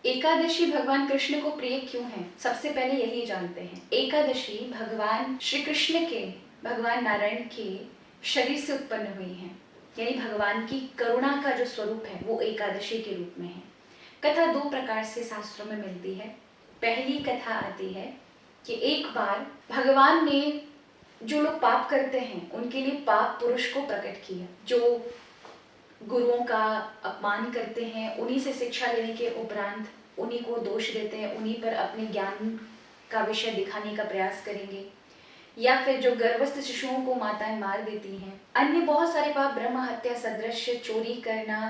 एकादशी भगवान कृष्ण को प्रिय क्यों है? सबसे पहले यही जानते हैं। एकादशी भगवान श्री कृष्ण के, भगवान नारायण के शरीर से उत्पन्न हुई है, यानी भगवान की करुणा का जो स्वरूप है वो एकादशी के रूप में है। कथा दो प्रकार से शास्त्रों में मिलती है। पहली कथा आती है कि एक बार भगवान ने जो लोग पाप करते हैं उनके लिए पाप पुरुष को प्रकट किया, जो गुरुओं का अपमान करते हैं, उन्हीं से शिक्षा लेने के उपरांत उन्हीं को दोष देते हैं, उन्हीं पर अपने ज्ञान का विषय दिखाने का प्रयास करेंगे, या फिर जो गर्भस्थ शिशुओं को माताएं मार देती हैं। अन्य बहुत सारे पाप, ब्रह्म हत्या सदृश, चोरी करना,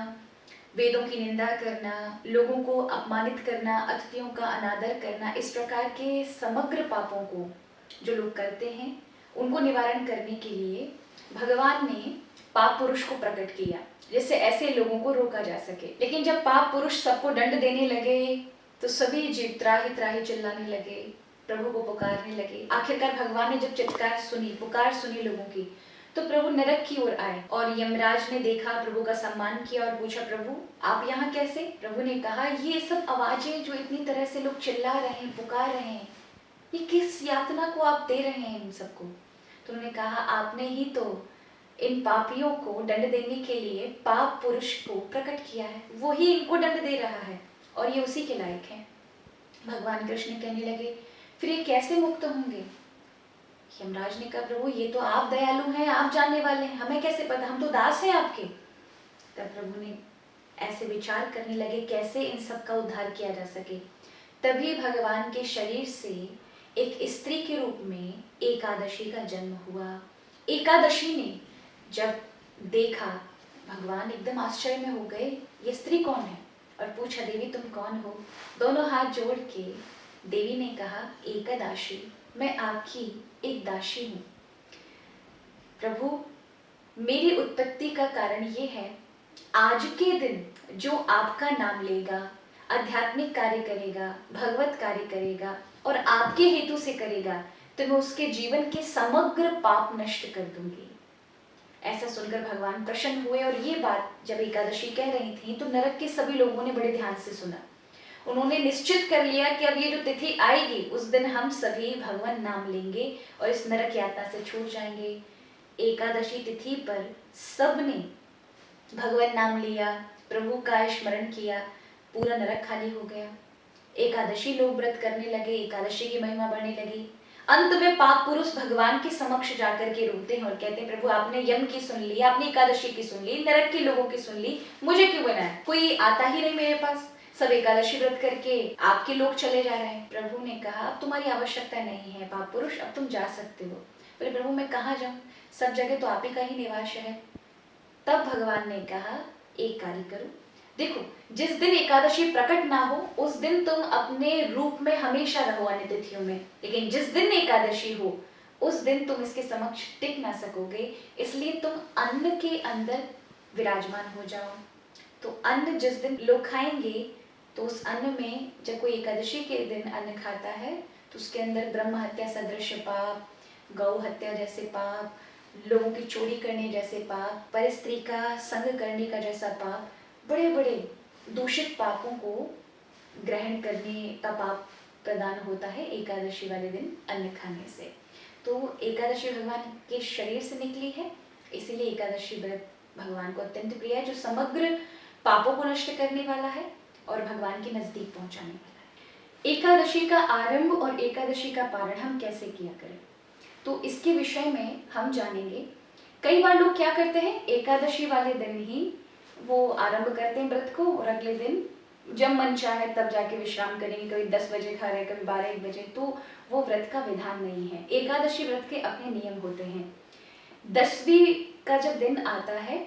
वेदों की निंदा करना, लोगों को अपमानित करना, अतिथियों का अनादर करना, इस प्रकार के समग्र पापों को जो लोग करते हैं उनको निवारण करने के लिए भगवान ने पाप पुरुष को प्रकट किया, जिससे ऐसे लोगों को रोका जा सके। लेकिन जब पाप पुरुष सबको दंड देने लगे तो सभी जीव त्राही त्राही चिल्लाने लगे, प्रभु को पुकारने लगे। आखिरकार भगवान ने जब चित्कार सुनी, पुकार सुनी लोगों की, तो प्रभु नरक की ओर आए और यमराज ने देखा, प्रभु का सम्मान किया और पूछा, प्रभु आप यहाँ कैसे? प्रभु ने कहा, ये सब आवाजें जो इतनी तरह से लोग चिल्ला रहे हैं, पुकार रहे हैं, ये किस यातना को आप दे रहे हैं इन सबको? तो उन्होंने कहा, आपने ही तो इन पापियों को दंड देने के लिए पाप पुरुष को प्रकट किया है, वो ही इनको दंड दे रहा है और ये उसी के लायक है। भगवान कृष्ण कहने लगे, फिर ये कैसे मुक्त होंगे? यमराज ने कहा, प्रभु ये तो आप दयालु हैं, आप जानने वाले हैं, हमें कैसे पता, हम तो दास हैं आपके। तब प्रभु ने ऐसे विचार करने लगे कैसे इन सब का उद्धार किया जा सके। तभी भगवान के शरीर से एक स्त्री के रूप में एकादशी का जन्म हुआ। एकादशी ने जब देखा, भगवान एकदम आश्चर्य में हो गए, ये स्त्री कौन है? और पूछा, देवी तुम कौन हो? दोनों हाथ जोड़ के देवी ने कहा, एकदाशी, मैं आपकी एक दासी हूँ। प्रभु मेरी उत्पत्ति का कारण ये है, आज के दिन जो आपका नाम लेगा, आध्यात्मिक कार्य करेगा, भगवत कार्य करेगा और आपके हेतु से करेगा, तो मैं उसके जीवन के समग्र पाप नष्ट कर दूंगी। ऐसा सुनकर भगवान प्रसन्न हुए और ये बात जब एकादशी कह रही थी तो नरक के सभी लोगों ने बड़े ध्यान से सुना। उन्होंने निश्चित कर लिया कि अब ये जो तिथि आएगी उस दिन हम सभी भगवान नाम लेंगे और इस नरक यातना से छूट जाएंगे। एकादशी तिथि पर सबने भगवान नाम लिया, प्रभु का स्मरण किया, पूरा नरक खाली हो गया। एकादशी लोग व्रत करने लगे, एकादशी की महिमा बढ़ने लगी। अंत में पाप पुरुष भगवान के समक्ष जाकर के रोते हैं और कहते हैं, प्रभु आपने यम की सुन ली, आपने एकादशी की सुन ली, नरक के लोगों की सुन ली, मुझे क्यों बनाया? कोई आता ही नहीं मेरे पास, सब एकादशी व्रत करके आपके लोग चले जा रहे हैं। प्रभु ने कहा, अब तुम्हारी आवश्यकता नहीं है पाप पुरुष, अब तुम जा सकते हो। बोले, प्रभु मैं कहाँ जाऊँ, सब जगह तो आप ही का ही निवास है। तब भगवान ने कहा, एक कार्य करो, देखो जिस दिन एकादशी प्रकट ना हो उस दिन तुम अपने रूप में हमेशा रहो अन्य तिथियों में, लेकिन जिस दिन एकादशी हो उस दिन तुम इसके समक्ष टिक ना सकोगे, इसलिए तुम अन्न के अंदर विराजमान हो जाओ। तो अन्न जिस दिन लोग खाएंगे तो उस अन्न में, जब कोई एकादशी के दिन अन्न खाता है तो उसके अंदर ब्रह्म हत्या सदृश पाप, गौ हत्या जैसे पाप, लोगों की चोरी करने जैसे पाप, परस्त्री का संग करने का जैसा पाप, बड़े बड़े दूषित पापों को ग्रहण करने का पाप प्रदान होता है एकादशी वाले दिन अन्न खाने से। तो एकादशी भगवान के शरीर से निकली है, इसीलिए एकादशी व्रत भगवान को अत्यंत प्रिय है, जो समग्र पापों को नष्ट करने वाला है और भगवान के नजदीक पहुंचाने वाला है। एकादशी का आरंभ और एकादशी का पारण हम कैसे किया करें, तो इसके विषय में हम जानेंगे। कई बार लोग क्या करते हैं, एकादशी वाले दिन ही वो आरंभ करते हैं व्रत को और अगले दिन जब मन चाहे तब जाके विश्राम करेंगे, कभी 10 बजे खा रहे, कभी 12-1 बजे, तो वो व्रत का विधान नहीं है। एकादशी व्रत के अपने नियम होते हैं। 10वीं का जब दिन आता है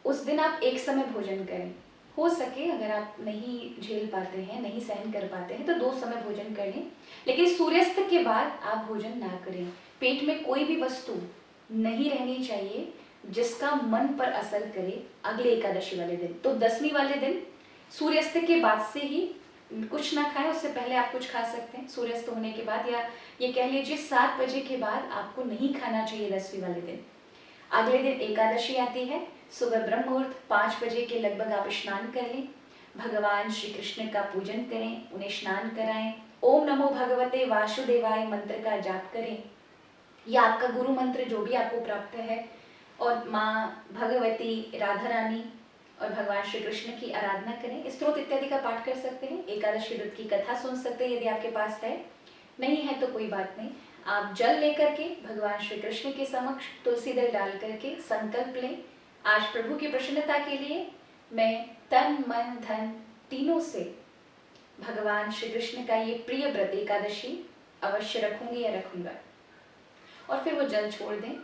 उस दिन आप एक समय भोजन करें, हो सके अगर आप नहीं झेल पाते हैं, नहीं सहन कर पाते हैं तो 2 समय भोजन करें, लेकिन सूर्यास्त के बाद आप भोजन ना करें। पेट में कोई भी वस्तु नहीं रहनी चाहिए जिसका मन पर असर करे अगले एकादशी वाले दिन। तो 10वीं वाले दिन सूर्यास्त के बाद से ही कुछ ना खाएं, उससे पहले आप कुछ खा सकते हैं सूर्यास्त होने के बाद, या ये कह लीजिए 7 बजे के बाद आपको नहीं खाना चाहिए 10वीं वाले दिन। अगले दिन एकादशी आती है, सुबह ब्रह्म मुहूर्त 5 बजे के लगभग आप स्नान कर लें, भगवान श्री कृष्ण का पूजन करें, उन्हें स्नान कराएं, ओम नमो भगवते वासुदेवाय मंत्र का जाप करें या आपका गुरु मंत्र जो भी आपको प्राप्त है, और माँ भगवती, राधा रानी और भगवान श्री कृष्ण की आराधना करें। स्तोत्र इत्यादि का पाठ कर सकते हैं, एकादशी व्रत की कथा सुन सकते हैं यदि आपके पास है, नहीं है तो कोई बात नहीं। आप जल लेकर के भगवान श्री कृष्ण के समक्ष तुलसी दल डाल करके संकल्प लें, आज प्रभु की प्रसन्नता के लिए मैं तन मन धन तीनों से भगवान श्री कृष्ण का ये प्रिय व्रत एकादशी अवश्य रखूंगी या रखूंगा, और फिर वो जल छोड़ दें।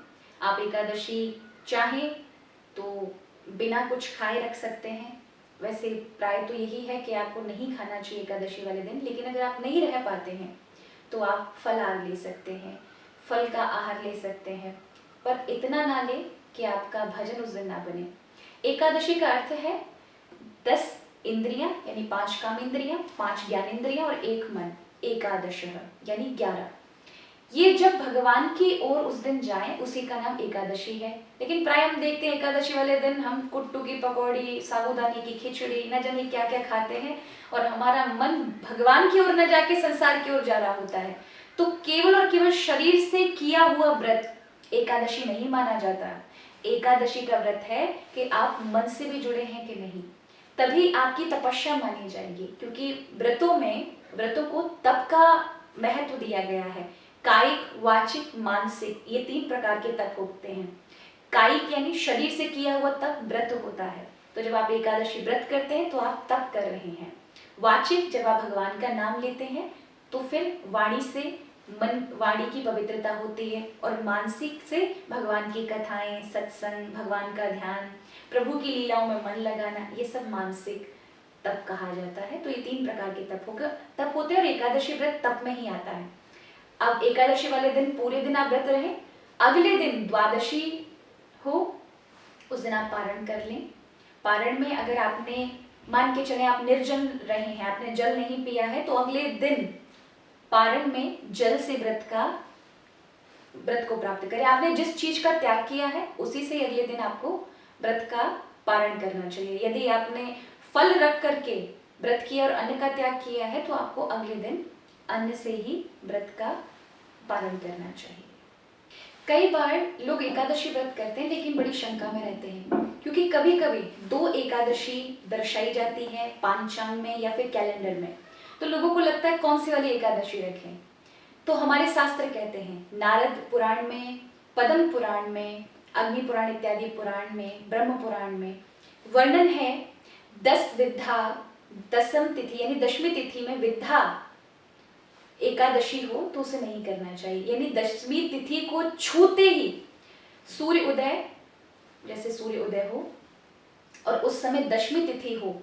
आप एकादशी चाहें तो बिना कुछ खाए रख सकते हैं, वैसे प्राय तो यही है कि आपको नहीं खाना चाहिए एकादशी वाले दिन, लेकिन अगर आप नहीं रह पाते हैं तो आप फलाहार ले सकते हैं, फल का आहार ले सकते हैं, पर इतना ना ले कि आपका भजन उस दिन ना बने। एकादशी का अर्थ है 10 इंद्रियां यानी 5 काम इंद्रियां, 5 ज्ञान इंद्रियां और 1 मन, एकादश यानी 11। ये जब भगवान की ओर उस दिन जाएं उसी का नाम एकादशी है। लेकिन प्राय हम देखते हैं एकादशी वाले दिन हम कुट्टू की पकौड़ी, साबूदाने की खिचड़ी, न जाने क्या क्या खाते हैं, और हमारा मन भगवान की ओर न जाके संसार की ओर जा रहा होता है। तो केवल और केवल शरीर से किया हुआ व्रत एकादशी नहीं माना जाता। एकादशी का व्रत है कि आप मन से भी जुड़े हैं कि नहीं, तभी आपकी तपस्या मानी जाएगी। क्योंकि व्रतों को तप का महत्व दिया गया है। कायिक, वाचिक, मानसिक, ये 3 प्रकार के तप होते हैं। कायिक यानी शरीर से किया हुआ तप व्रत होता है, तो जब आप एकादशी व्रत करते हैं तो आप तप कर रहे हैं। वाचिक, जब आप भगवान का नाम लेते हैं तो फिर वाणी से वाणी की पवित्रता होती है, और मानसिक से भगवान की कथाएं, सत्संग, भगवान का ध्यान, प्रभु की लीलाओं में मन लगाना, ये सब मानसिक तप कहा जाता है। तो ये 3 प्रकार के तप होते हैं, और एकादशी व्रत तप में ही आता है। अब एकादशी वाले दिन पूरे दिन आप व्रत रहें, अगले दिन द्वादशी हो, उस दिन आप पारण कर लें। पारण में अगर आपने मान के चले आप निर्जन रहे हैं, आपने जल नहीं पिया है, तो अगले दिन पारण में जल से व्रत को प्राप्त करें। आपने जिस चीज का त्याग किया है उसी से अगले दिन आपको व्रत का पारण करना चाहिए। यदि आपने फल रख करके व्रत किया और अन्न का त्याग किया है तो आपको अगले दिन अन्न से ही व्रत का पालन करना चाहिए। कई बार लोग एकादशी व्रत करते हैं लेकिन बड़ी शंका में रहते हैं, क्योंकि कभी कभी 2 एकादशी दर्शाई जाती है पांचांग में या फिर कैलेंडर में, तो लोगों को लगता है कौन सी वाली एकादशी रखें। तो हमारे शास्त्र कहते हैं, नारद पुराण में, पद्म पुराण में, अग्नि पुराण इत्यादि पुराण में, ब्रह्म पुराण में वर्णन है 10 विद्या दशम तिथि यानी 10वीं तिथि में विद्या एकादशी हो तो उसे नहीं करना चाहिए। यानी 10वीं तिथि को छूते ही सूर्य उदय, जैसे सूर्य उदय हो और उस समय 10वीं तिथि हो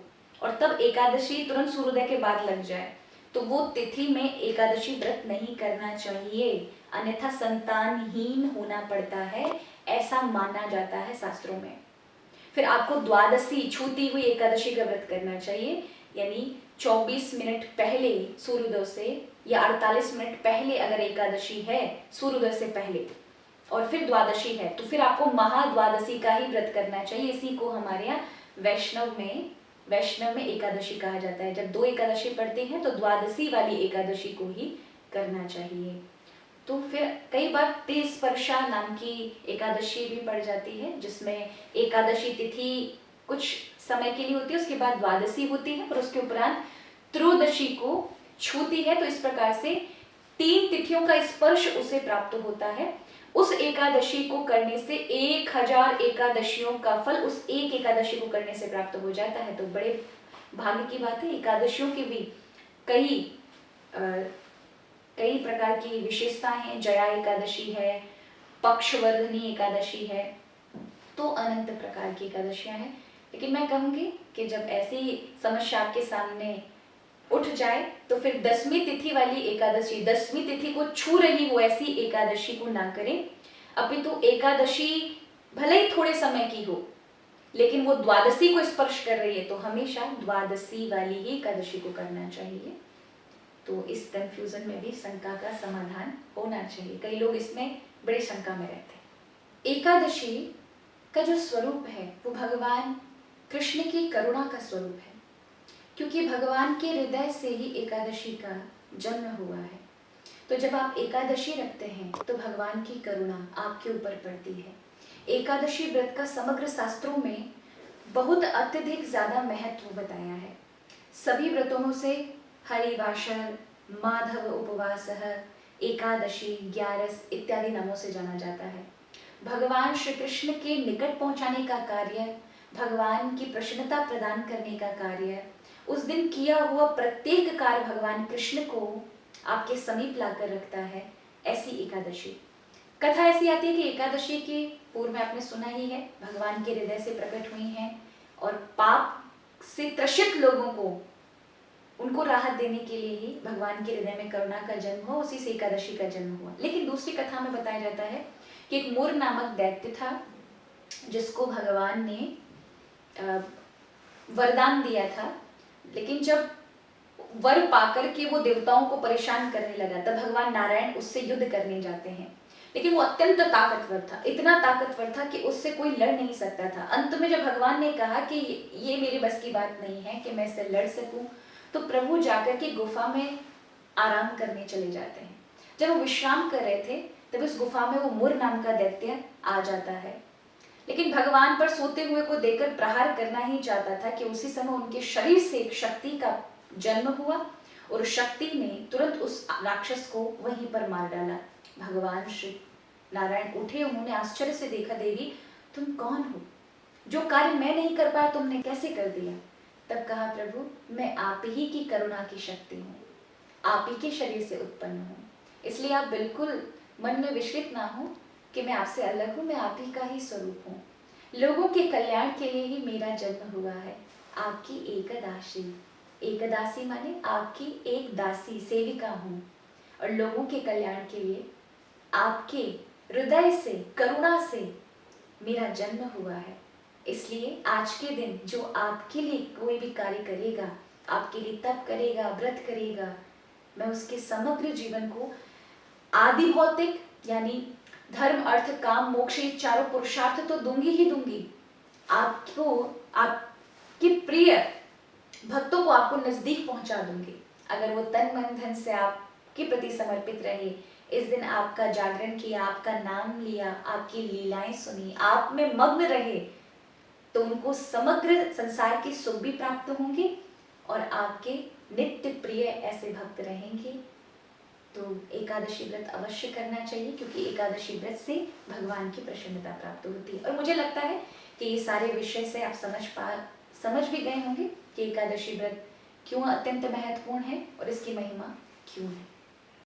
और तब एकादशी तुरंत सूर्योदय के बाद लग जाए, तो वो तिथि में एकादशी व्रत नहीं करना चाहिए, अन्यथा संतानहीन होना पड़ता है, ऐसा माना जाता है शास्त्रों में। फिर आपको द्वादशी छूती हुई एकादशी का व्रत करना चाहिए, यानी 24 मिनट पहले सूर्योदय से या 48 मिनट पहले अगर एकादशी है सूर्योदय से पहले और फिर द्वादशी है तो फिर आपको महाद्वादशी का ही व्रत करना चाहिए। इसी को हमारे यहाँ वैष्णव में एकादशी कहा जाता है। जब 2 एकादशी पड़ती हैं तो द्वादशी वाली एकादशी को ही करना चाहिए। तो फिर कई बार 30 स्पर्शा नाम की एकादशी भी पड़ जाती है, जिसमें एकादशी तिथि कुछ समय के लिए होती है, उसके बाद द्वादशी होती है और उसके उपरांत त्रयोदशी को छूती है। तो इस प्रकार से 3 तिथियों का स्पर्श उसे प्राप्त होता है। उस एकादशी को करने से 1000 एकादशियों का फल उस एक एकादशी को करने से प्राप्त हो जाता है। तो बड़े भाग्य की बात है। एकादशियों की भी कई प्रकार की विशेषताएं हैं। जया एकादशी है, पक्षवर्धनी एकादशी है, तो अनंत प्रकार की एकादशियां हैं। लेकिन मैं कहूंगी कि जब ऐसी समस्या आपके सामने उठ जाए तो फिर 10वीं तिथि वाली एकादशी, 10वीं तिथि को छू रही हो ऐसी एकादशी को ना करें। अपितु एकादशी भले ही थोड़े समय की हो लेकिन वो द्वादशी को स्पर्श कर रही है तो हमेशा द्वादशी वाली ही एकादशी को करना चाहिए। तो इस कंफ्यूजन में भी शंका का समाधान होना चाहिए। कई लोग इसमें बड़ी शंका में रहते हैं। एकादशी का जो स्वरूप है वो भगवान कृष्ण की करुणा का स्वरूप है। क्योंकि भगवान के हृदय से ही एकादशी का जन्म हुआ है। तो जब आप एकादशी रखते हैं तो भगवान की करुणा आपके ऊपर पड़ती है। एकादशी व्रत का समग्र शास्त्रों में बहुत अत्यधिक ज्यादा महत्व बताया है। सभी व्रतों में से हरिवासर, माधव उपवास, एकादशी, ग्यारस इत्यादि नामों से जाना जाता है। भगवान श्री कृष्ण के निकट पहुंचाने का कार्य, भगवान की प्रसन्नता प्रदान करने का कार्य, उस दिन किया हुआ प्रत्येक कार्य भगवान कृष्ण को आपके समीप लाकर रखता है। ऐसी एकादशी कथा ऐसी आती है कि एकादशी के पूर्व में आपने सुना ही है, भगवान के हृदय से प्रकट हुई हैं और पाप से त्रसित लोगों को उनको राहत देने के लिए ही भगवान के हृदय में करुणा का जन्म हुआ, उसी से एकादशी का जन्म हुआ। लेकिन दूसरी कथा में बताया जाता है कि एक मूर नामक दैत्य था जिसको भगवान ने वरदान दिया था, लेकिन जब वर पाकर के वो देवताओं को परेशान करने लगा तब भगवान नारायण उससे युद्ध करने जाते हैं। लेकिन वो अत्यंत ताकतवर था, इतना ताकतवर था कि उससे कोई लड़ नहीं सकता था। अंत में जब भगवान ने कहा कि ये मेरे बस की बात नहीं है कि मैं इससे लड़ सकूं, तो प्रभु जाकर के गुफा में आराम करने चले जाते हैं। जब वो विश्राम कर रहे थे तब उस गुफा में वो मुर नाम का दैत्य आ जाता है, लेकिन भगवान पर सोते हुए को देखकर प्रहार करना ही चाहता था कि उसी समय उनके शरीर से एक शक्ति का जन्म हुआ और शक्ति ने तुरंत उस राक्षस को वहीं पर मार डाला। भगवान श्री नारायण उठे, उन्होंने आश्चर्य से देखा, देवी तुम कौन हो? जो कार्य मैं नहीं कर पाया तुमने कैसे कर दिया? तब कहा, प्रभु मैं आप ही की करुणा की शक्ति हूँ, आप ही के शरीर से उत्पन्न हूँ, इसलिए आप बिल्कुल मन में विचलित ना हो कि मैं आपसे अलग हूँ, मैं आप ही का ही स्वरूप हूँ। लोगों के कल्याण के लिए ही मेरा जन्म हुआ है। आपकी एकदासी, एकदासी माने आपकी एक दासी सेविका हूँ और लोगों के कल्याण के लिए आपके हृदय से करुणा से मेरा जन्म हुआ है। इसलिए आज के दिन जो आपके लिए कोई भी कार्य करेगा, आपके लिए तप करेगा, व्रत करेगा, मैं उसके समग्र जीवन को आदि भौतिक यानी धर्म, अर्थ, काम, मोक्ष, ये चारों पुरुषार्थ तो दूंगी ही दूंगी। आपको, आपके प्रिय भक्तों को आपको नजदीक पहुंचा दूंगी अगर वो तन मन धन से आपके प्रति समर्पित रहे, इस दिन आपका जागरण किया, आपका नाम लिया, आपकी लीलाएं सुनी, आप में मग्न रहे, तो उनको समग्र संसार की सुख भी प्राप्त होंगे और आपके नित्य प्रिय ऐसे भक्त रहेंगे। तो एकादशी व्रत अवश्य करना चाहिए, क्योंकि एकादशी व्रत से भगवान की प्रसन्नता प्राप्त होती है। और मुझे लगता है कि ये सारे विषय से आप समझ भी गए होंगे कि एकादशी व्रत क्यों अत्यंत महत्वपूर्ण है और इसकी महिमा क्यों है।